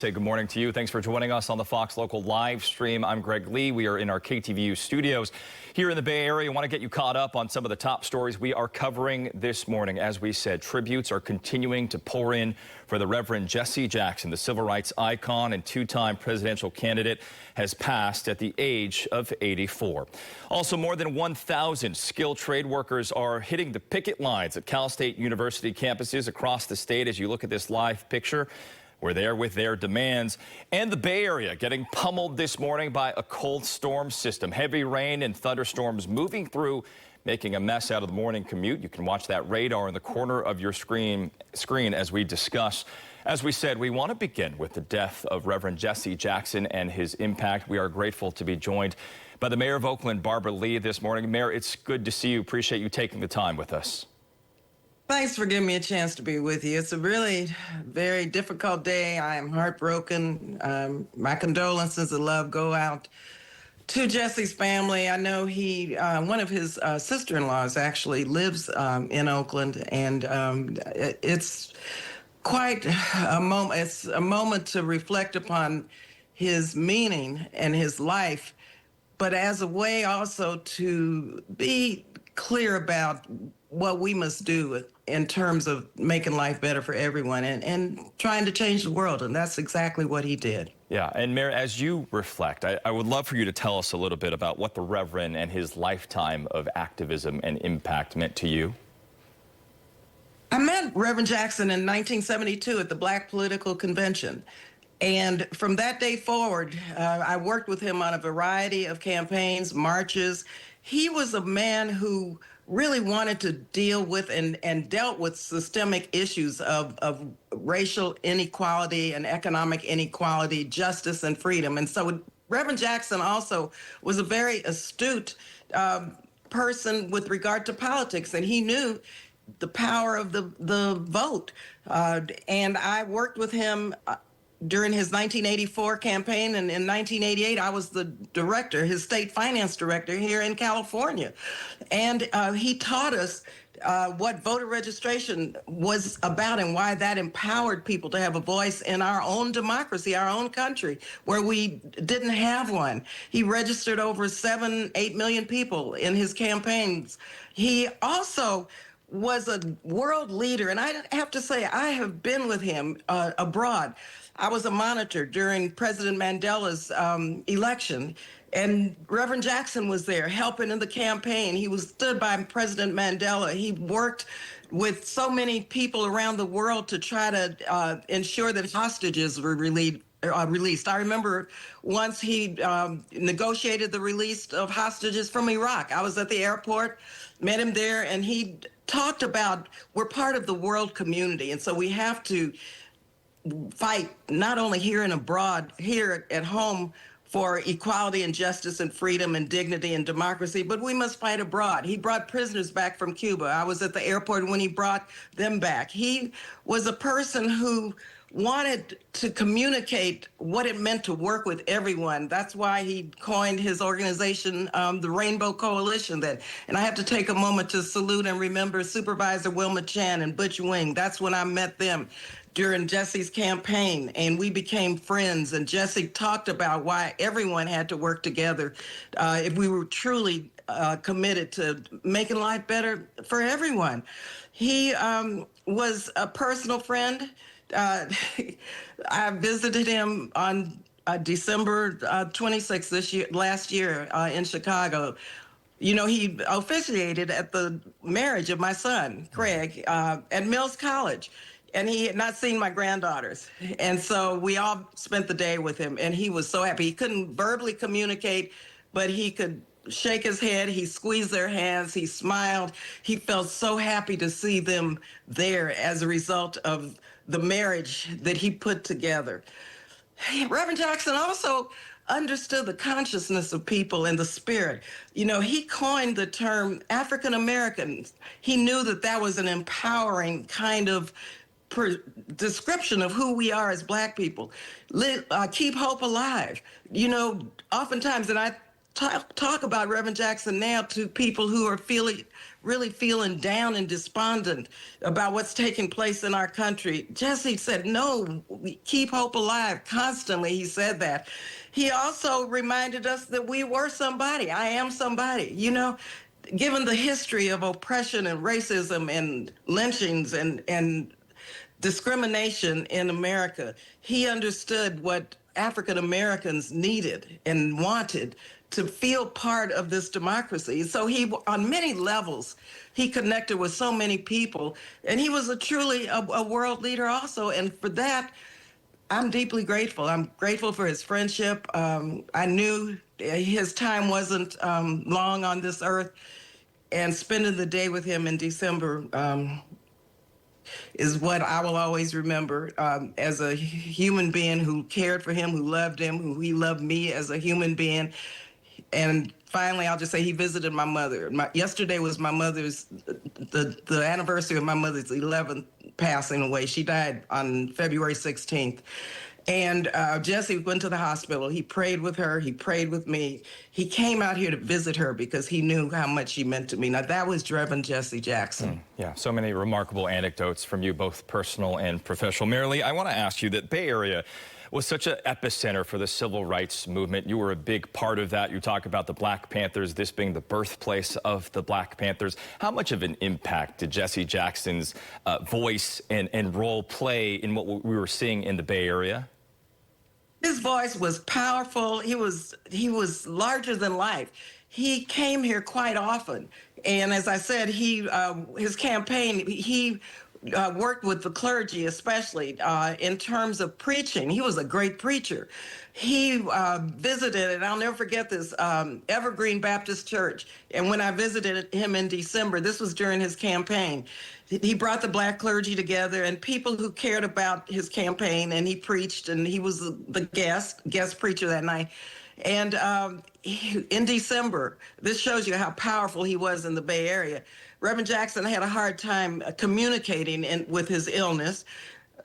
Say good morning to you. Thanks for joining us on the Fox Local live stream. I'm Greg Lee. We are in our KTVU studios here in the Bay Area. I want to get you caught up on some of the top stories we are covering this morning. As we said, tributes are continuing to pour in for the Reverend Jessie Jackson, the civil rights icon and two-time presidential candidate, has passed at the age of 84. Also, more than 1,000 skilled trade workers are hitting the picket lines at Cal State University campuses across the state. As you look at this live picture, we're there with their demands. And the Bay Area getting pummeled this morning by a cold storm system. Heavy rain and thunderstorms moving through, making a mess out of the morning commute. You can watch that radar in the corner of your screen as we discuss. As we said, we want to begin with the death of Reverend Jessie Jackson and his impact. We are grateful to be joined by the mayor of Oakland, Barbara Lee, this morning. Mayor, it's good to see you. Appreciate you taking the time with us. Thanks for giving me a chance to be with you. It's a really very difficult day. I am heartbroken. My condolences and love go out to Jessie's family. I know one of his sister-in-laws actually lives in Oakland, and it's quite a moment. It's a moment to reflect upon his meaning and his life, but as a way also to be clear about what we must do in terms of making life better for everyone and trying to change the world. And that's exactly what he did. Yeah. And Mayor, as you reflect, I would love for you to tell us a little bit about what the Reverend and his lifetime of activism and impact meant to you. I met Reverend Jackson in 1972 at the Black Political Convention. And from that day forward, I worked with him on a variety of campaigns, marches. He was a man who really wanted to deal with and dealt with systemic issues of racial inequality and economic inequality, justice and freedom. And so Reverend Jackson also was a very astute person with regard to politics, and he knew the power of the vote. And I worked with him during his 1984 campaign, and in 1988, I was the director, his state finance director here in California. And he taught us what voter registration was about and why that empowered people to have a voice in our own democracy, our own country, where we didn't have one. He registered over 7-8 million people in his campaigns. He also was a world leader, and I have to say, I have been with him abroad. I was a monitor during President Mandela's election, and Reverend Jackson was there helping in the campaign. He stood by President Mandela. He worked with so many people around the world to try to ensure that hostages were released. I remember once he negotiated the release of hostages from Iraq. I was at the airport, met him there, and he talked about we're part of the world community, and so we have to fight not only here and abroad, here at home, for equality and justice and freedom and dignity and democracy, but we must fight abroad. He brought prisoners back from Cuba. I was at the airport when he brought them back. He was a person who wanted to communicate what it meant to work with everyone. That's why he coined his organization, the Rainbow Coalition. And I have to take a moment to salute and remember Supervisor Wilma Chan and Butch Wing. That's when I met them during Jessie's campaign, and we became friends. And Jessie talked about why everyone had to work together if we were truly committed to making life better for everyone. He was a personal friend. I visited him on December 26th last year in Chicago. You know, he officiated at the marriage of my son, Craig, at Mills College. And he had not seen my granddaughters. And so we all spent the day with him, and he was so happy. He couldn't verbally communicate, but he could shake his head. He squeezed their hands. He smiled. He felt so happy to see them there as a result of the marriage that he put together. Reverend Jackson also understood the consciousness of people and the spirit. You know, he coined the term African Americans. He knew that that was an empowering kind of description of who we are as Black people. Keep hope alive. You know, oftentimes, and I talk about Reverend Jackson now to people who are really feeling down and despondent about what's taking place in our country. Jessie said, no, we keep hope alive. Constantly, he said that. He also reminded us that we were somebody. I am somebody. You know, given the history of oppression and racism and lynchings and discrimination in America, he understood what African Americans needed and wanted to feel part of this democracy. So he, on many levels, he connected with so many people, and he was truly a world leader also. And for that, I'm deeply grateful. I'm grateful for his friendship. I knew his time wasn't long on this earth, and spending the day with him in December is what I will always remember as a human being who cared for him, who loved him, who he loved me as a human being. And finally, I'll just say he visited my mother. Yesterday was my mother's, the anniversary of my mother's 11th passing away. She died on February 16th. And Jessie went to the hospital. He prayed with her. He prayed with me. He came out here to visit her because he knew how much she meant to me. Now, that was Reverend Jessie Jackson. Yeah, so many remarkable anecdotes from you, both personal and professional. Mary Lee, I want to ask you that Bay Area was such an epicenter for the civil rights movement. You were a big part of that. You talk about the Black Panthers, this being the birthplace of the Black Panthers. How much of an impact did Jessie Jackson's voice and role play in what we were seeing in the Bay Area? His voice was powerful. He was larger than life. He came here quite often, and as I said, his campaign, he worked with the clergy, especially in terms of preaching. He was a great preacher. He visited, and I'll never forget this, Evergreen Baptist Church. And when I visited him in December, this was during his campaign, he brought the Black clergy together and people who cared about his campaign, and he preached, and he was the guest preacher that night. And in December, this shows you how powerful he was in the Bay Area. Reverend Jackson had a hard time communicating with his illness,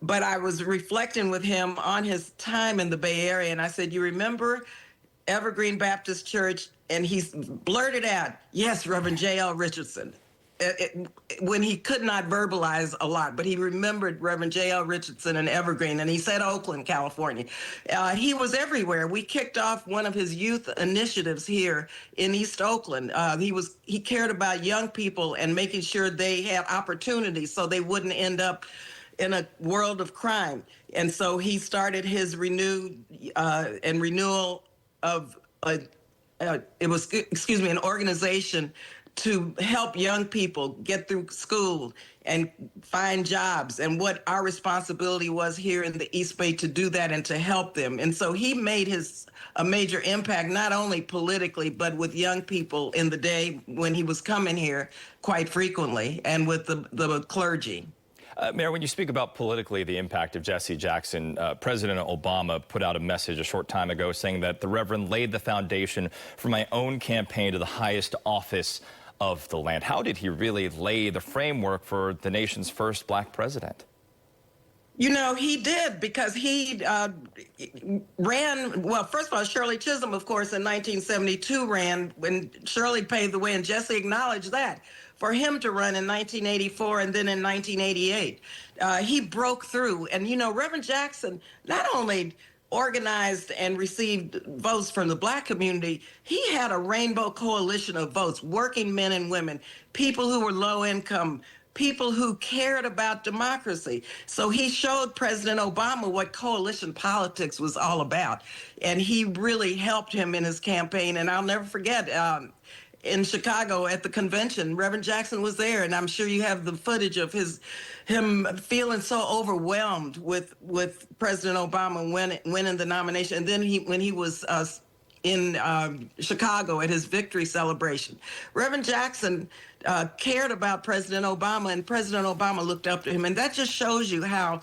but I was reflecting with him on his time in the Bay Area, and I said, you remember Evergreen Baptist Church? And he blurted out, yes, Reverend J.L. Richardson. When he could not verbalize a lot, but he remembered Reverend J.L. Richardson and Evergreen, and he said Oakland, California. He was everywhere. We kicked off one of his youth initiatives here in East Oakland. He cared about young people and making sure they had opportunities so they wouldn't end up in a world of crime. And so he started his renewal of an organization to help young people get through school and find jobs, and what our responsibility was here in the East Bay to do that and to help them. And so he made a major impact, not only politically, but with young people in the day when he was coming here quite frequently, and with the clergy. Mayor, when you speak about politically the impact of Jessie Jackson, President Obama put out a message a short time ago saying that the Reverend laid the foundation for my own campaign to the highest office of the land. How did he really lay the framework for the nation's first Black president? You know, he did, because he ran, well, first of all, Shirley Chisholm, of course, in 1972 ran when Shirley paved the way, and Jessie acknowledged that. For him to run in 1984 and then in 1988, he broke through. And, you know, Reverend Jackson not only organized and received votes from the Black community, he had a rainbow coalition of votes, working men and women, people who were low income, people who cared about democracy. So he showed President Obama what coalition politics was all about. And he really helped him in his campaign. And I'll never forget, in Chicago at the convention, Reverend Jackson was there, and I'm sure you have the footage of him feeling so overwhelmed with President Obama winning the nomination. And then when he was in Chicago at his victory celebration, Reverend Jackson cared about President Obama, and President Obama looked up to him. And that just shows you how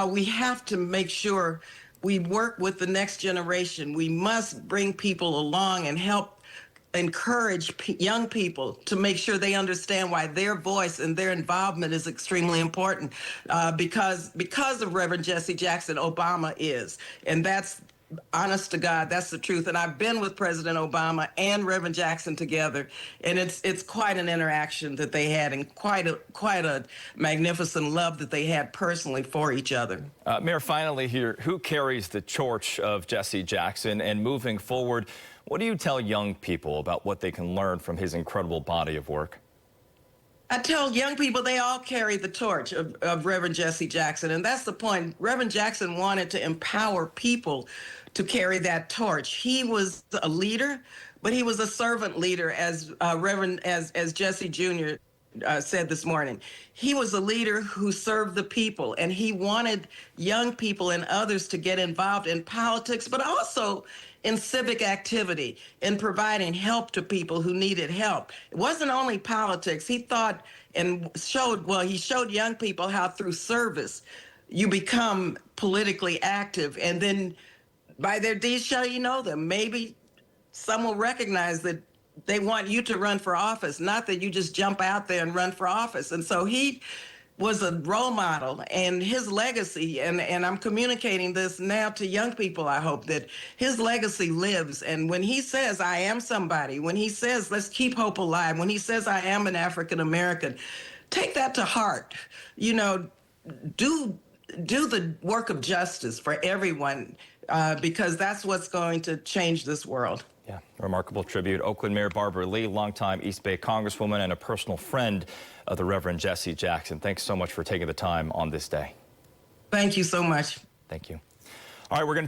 we have to make sure we work with the next generation. We must bring people along and help encourage young people to make sure they understand why their voice and their involvement is extremely important, because of Reverend Jessie Jackson, Obama is. And that's honest to God, that's the truth. And I've been with President Obama and Reverend Jackson together, and it's quite an interaction that they had, and quite a magnificent love that they had personally for each other. Mayor, finally here, who carries the torch of Jesse Jackson? And moving forward, what do you tell young people about what they can learn from his incredible body of work? I tell young people they all carry the torch of Reverend Jesse Jackson, and that's the point. Reverend Jackson wanted to empower people to carry that torch. He was a leader, but he was a servant leader, as as Jesse Jr. Said this morning. He was a leader who served the people, and he wanted young people and others to get involved in politics, but also in civic activity, in providing help to people who needed help. It wasn't only politics. He thought and he showed young people how through service you become politically active, and then by their deeds shall you know them. Maybe some will recognize that they want you to run for office, not that you just jump out there and run for office. And so he was a role model, and his legacy, and I'm communicating this now to young people, I hope, that his legacy lives. And when he says, I am somebody, when he says, let's keep hope alive, when he says, I am an African American, take that to heart. You know, do the work of justice for everyone, because that's what's going to change this world. Yeah, remarkable tribute. Oakland Mayor Barbara Lee, longtime East Bay Congresswoman and a personal friend of the Reverend Jesse Jackson. Thanks so much for taking the time on this day. Thank you so much. Thank you. All right, we're going to take